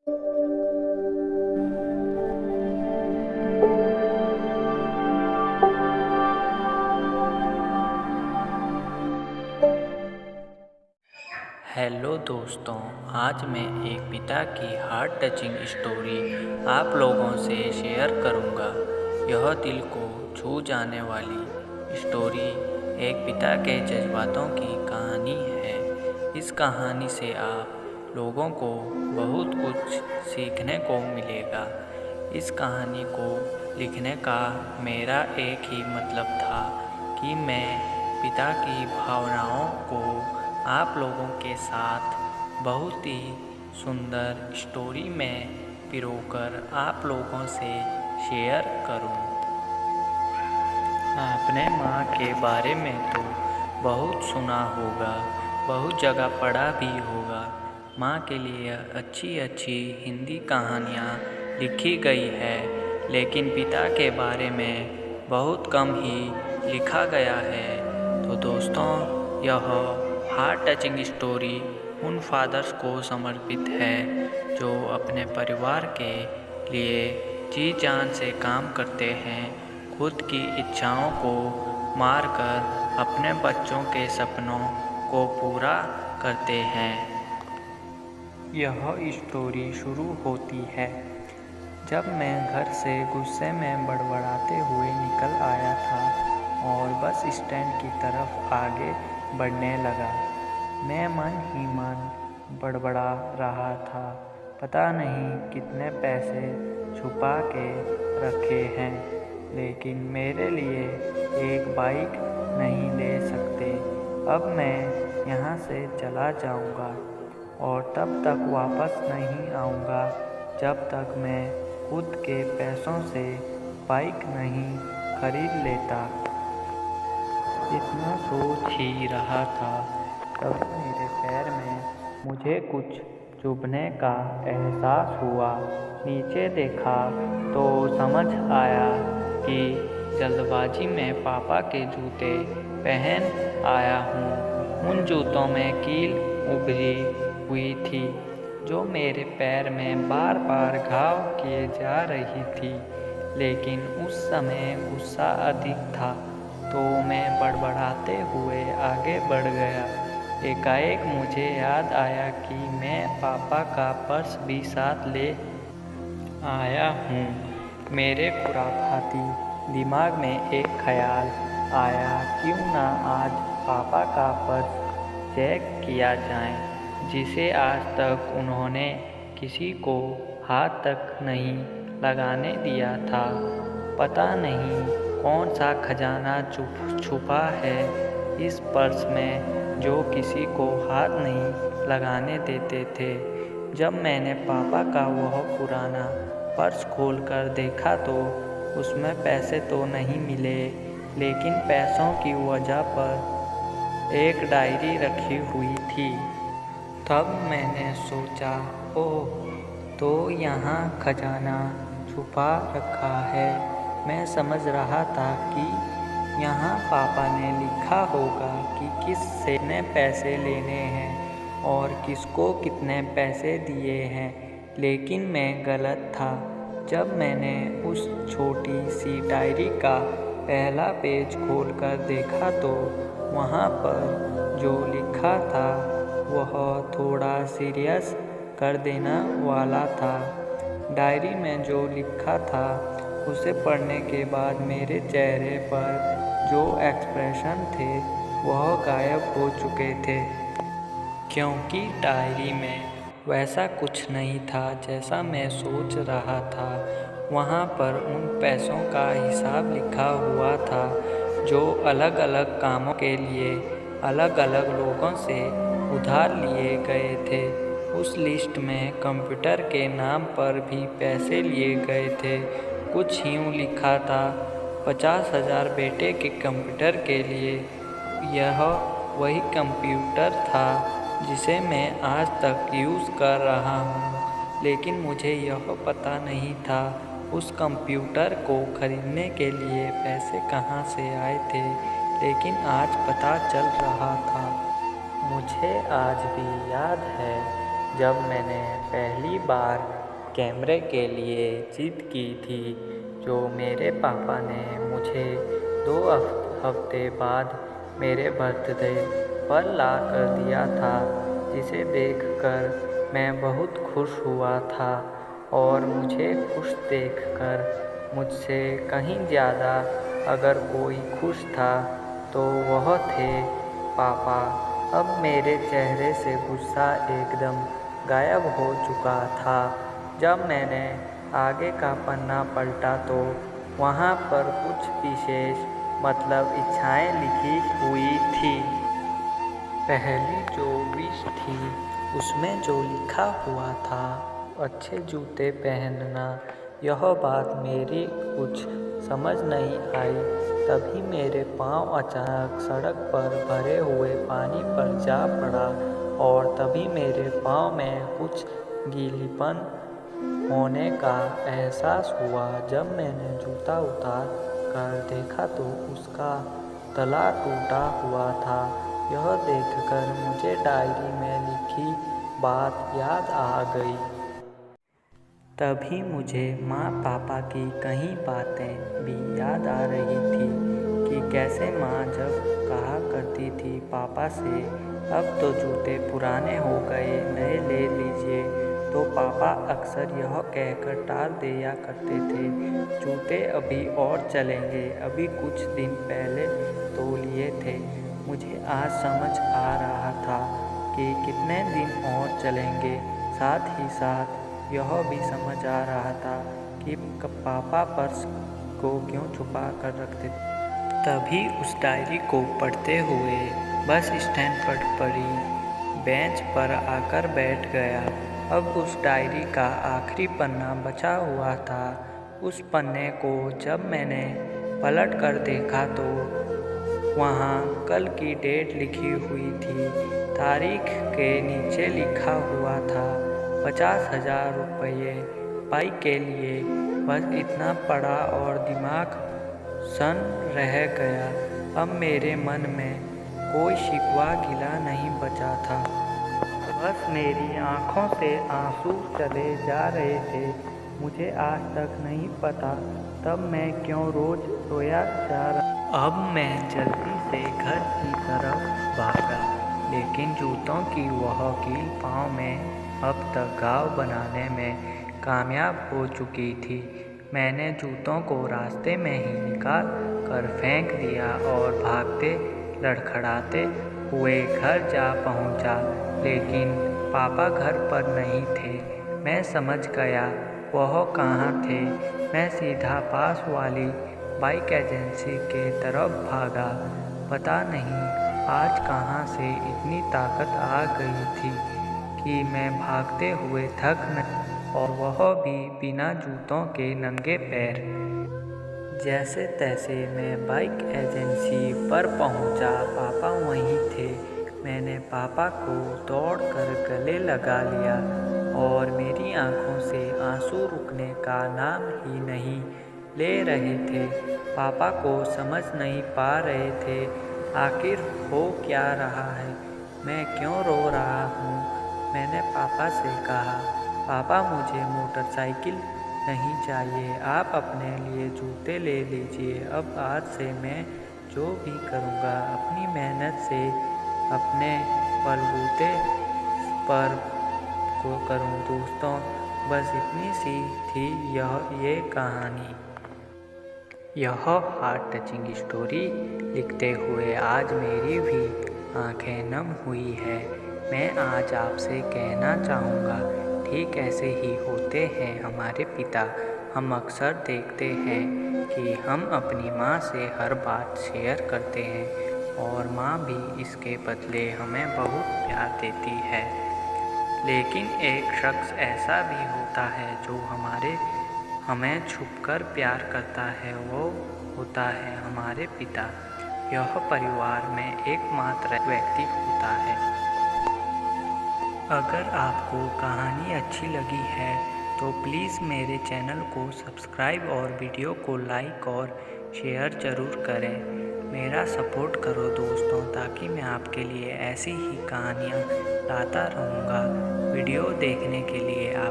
Hello दोस्तों, आज मैं एक पिता की हार्ट टचिंग स्टोरी आप लोगों से शेयर करूंगा। यह दिल को छू जाने वाली स्टोरी एक पिता के जज्बातों की कहानी है। इस कहानी से आप लोगों को बहुत कुछ सीखने को मिलेगा। इस कहानी को लिखने का मेरा एक ही मतलब था कि मैं पिता की भावनाओं को आप लोगों के साथ बहुत ही सुंदर स्टोरी में पिरोकर आप लोगों से शेयर करूं। आपने माँ के बारे में तो बहुत सुना होगा, बहुत जगह पढ़ा भी होगा। माँ के लिए अच्छी अच्छी हिंदी कहानियाँ लिखी गई है, लेकिन पिता के बारे में बहुत कम ही लिखा गया है। तो दोस्तों, यह हार्ट टचिंग स्टोरी उन फादर्स को समर्पित है जो अपने परिवार के लिए जी जान से काम करते हैं, खुद की इच्छाओं को मारकर अपने बच्चों के सपनों को पूरा करते हैं। यह स्टोरी शुरू होती है जब मैं घर से गुस्से में बड़बड़ाते हुए निकल आया था और बस स्टैंड की तरफ आगे बढ़ने लगा। मैं मन ही मन बड़बड़ा रहा था, पता नहीं कितने पैसे छुपा के रखे हैं, लेकिन मेरे लिए एक बाइक नहीं ले सकते। अब मैं यहाँ से चला जाऊँगा और तब तक वापस नहीं आऊँगा जब तक मैं खुद के पैसों से बाइक नहीं खरीद लेता। इतना सोच ही रहा था तब मेरे पैर में मुझे कुछ चुभने का एहसास हुआ। नीचे देखा तो समझ आया कि जल्दबाजी में पापा के जूते पहन आया हूँ। उन जूतों में कील उभरी हुई थी जो मेरे पैर में बार बार घाव किए जा रही थी, लेकिन उस समय गुस्सा अधिक था तो मैं बड़बड़ाते हुए आगे बढ़ गया। एकाएक मुझे याद आया कि मैं पापा का पर्स भी साथ ले आया हूँ। मेरे खुराफाती दिमाग में एक ख्याल आया, क्यों ना आज पापा का पर्स चेक किया जाए, जिसे आज तक उन्होंने किसी को हाथ तक नहीं लगाने दिया था। पता नहीं कौन सा खजाना छुपा है इस पर्स में जो किसी को हाथ नहीं लगाने देते थे। जब मैंने पापा का वह पुराना पर्स खोलकर देखा तो उसमें पैसे तो नहीं मिले, लेकिन पैसों की वजह पर एक डायरी रखी हुई थी। तब मैंने सोचा, ओह, तो यहाँ खजाना छुपा रखा है। मैं समझ रहा था कि यहाँ पापा ने लिखा होगा कि किससे कितने पैसे लेने हैं और किसको कितने पैसे दिए हैं, लेकिन मैं गलत था। जब मैंने उस छोटी सी डायरी का पहला पेज खोलकर देखा तो वहाँ पर जो लिखा था वह थोड़ा सीरियस कर देने वाला था। डायरी में जो लिखा था उसे पढ़ने के बाद मेरे चेहरे पर जो एक्सप्रेशन थे वह गायब हो चुके थे, क्योंकि डायरी में वैसा कुछ नहीं था जैसा मैं सोच रहा था। वहाँ पर उन पैसों का हिसाब लिखा हुआ था जो अलग अलग कामों के लिए अलग अलग लोगों से उधार लिए गए थे। उस लिस्ट में कंप्यूटर के नाम पर भी पैसे लिए गए थे। कुछ यूँ लिखा था, 50,000 बेटे के कंप्यूटर के लिए। यह वही कंप्यूटर था जिसे मैं आज तक यूज़ कर रहा हूँ, लेकिन मुझे यह पता नहीं था उस कंप्यूटर को खरीदने के लिए पैसे कहाँ से आए थे, लेकिन आज पता चल रहा था। मुझे आज भी याद है जब मैंने पहली बार कैमरे के लिए जिद की थी, जो मेरे पापा ने मुझे 2 हफ्ते बाद मेरे बर्थडे पर ला कर दिया था, जिसे देखकर मैं बहुत खुश हुआ था। और मुझे खुश देखकर मुझसे कहीं ज़्यादा अगर कोई खुश था तो वह थे पापा। अब मेरे चेहरे से गुस्सा एकदम गायब हो चुका था। जब मैंने आगे का पन्ना पलटा तो वहाँ पर कुछ विशेष मतलब इच्छाएं लिखी हुई थी। पहली जो विश थी उसमें जो लिखा हुआ था, अच्छे जूते पहनना। यह बात मेरी कुछ समझ नहीं आई। तभी मेरे पाँव अचानक सड़क पर भरे हुए पानी पर जा पड़ा और तभी मेरे पाँव में कुछ गीलीपन होने का एहसास हुआ। जब मैंने जूता उतार कर देखा तो उसका तला टूटा हुआ था। यह देखकर मुझे डायरी में लिखी बात याद आ गई। तभी मुझे माँ पापा की कई बातें भी याद आ रही थी कि कैसे माँ जब कहा करती थी पापा से, अब तो जूते पुराने हो गए, नए ले लीजिए, तो पापा अक्सर यह कहकर टाल दिया करते थे, जूते अभी और चलेंगे, अभी कुछ दिन पहले तो लिए थे। मुझे आज समझ आ रहा था कि कितने दिन और चलेंगे। साथ ही साथ यह भी समझ आ रहा था कि पापा पर्स को क्यों छुपा कर रखते थे। तभी उस डायरी को पढ़ते हुए बस स्टैंड पर पड़ी बेंच पर आकर बैठ गया। अब उस डायरी का आखिरी पन्ना बचा हुआ था। उस पन्ने को जब मैंने पलट कर देखा तो वहाँ कल की डेट लिखी हुई थी। तारीख के नीचे लिखा हुआ था 50,000 रुपये बाइक के लिए। बस इतना पढ़ा और दिमाग सन रह गया। अब मेरे मन में कोई शिकवा गिला नहीं बचा था। बस मेरी आँखों से आंसू चले जा रहे थे। मुझे आज तक नहीं पता तब मैं क्यों रोज़ रोया जा रहा। अब मैं जल्दी से घर की तरफ भागा, लेकिन जूतों की वह कील पाँव में अब तक घाव बनाने में कामयाब हो चुकी थी। मैंने जूतों को रास्ते में ही निकाल कर फेंक दिया और भागते लड़खड़ाते हुए घर जा पहुंचा। लेकिन पापा घर पर नहीं थे। मैं समझ गया वह कहाँ थे। मैं सीधा पास वाली बाइक एजेंसी के तरफ भागा। पता नहीं आज कहाँ से इतनी ताकत आ गई थी कि मैं भागते हुए थक नहीं, और वह भी बिना जूतों के नंगे पैर। जैसे तैसे मैं बाइक एजेंसी पर पहुंचा। पापा वहीं थे। मैंने पापा को दौड़कर गले लगा लिया और मेरी आंखों से आंसू रुकने का नाम ही नहीं ले रहे थे। पापा को समझ नहीं पा रहे थे आखिर हो क्या रहा है, मैं क्यों रो रहा हूँ। मैंने पापा से कहा, पापा मुझे मोटरसाइकिल नहीं चाहिए, आप अपने लिए जूते ले लीजिए। अब आज से मैं जो भी करूँगा अपनी मेहनत से अपने बलबूते पर को करूँ। दोस्तों, बस इतनी सी थी ये कहानी। यह हार्ट टचिंग स्टोरी लिखते हुए आज मेरी भी आंखें नम हुई है। मैं आज आपसे कहना चाहूँगा, ठीक ऐसे ही होते हैं हमारे पिता। हम अक्सर देखते हैं कि हम अपनी माँ से हर बात शेयर करते हैं और माँ भी इसके बदले हमें बहुत प्यार देती है। लेकिन एक शख्स ऐसा भी होता है जो हमें छुपकर प्यार करता है, वो होता है हमारे पिता। यह परिवार में एकमात्र व्यक्ति होता है। अगर आपको कहानी अच्छी लगी है तो प्लीज़ मेरे चैनल को सब्सक्राइब और वीडियो को लाइक और शेयर ज़रूर करें। मेरा सपोर्ट करो दोस्तों, ताकि मैं आपके लिए ऐसी ही कहानियाँ लाता रहूँगा। वीडियो देखने के लिए आप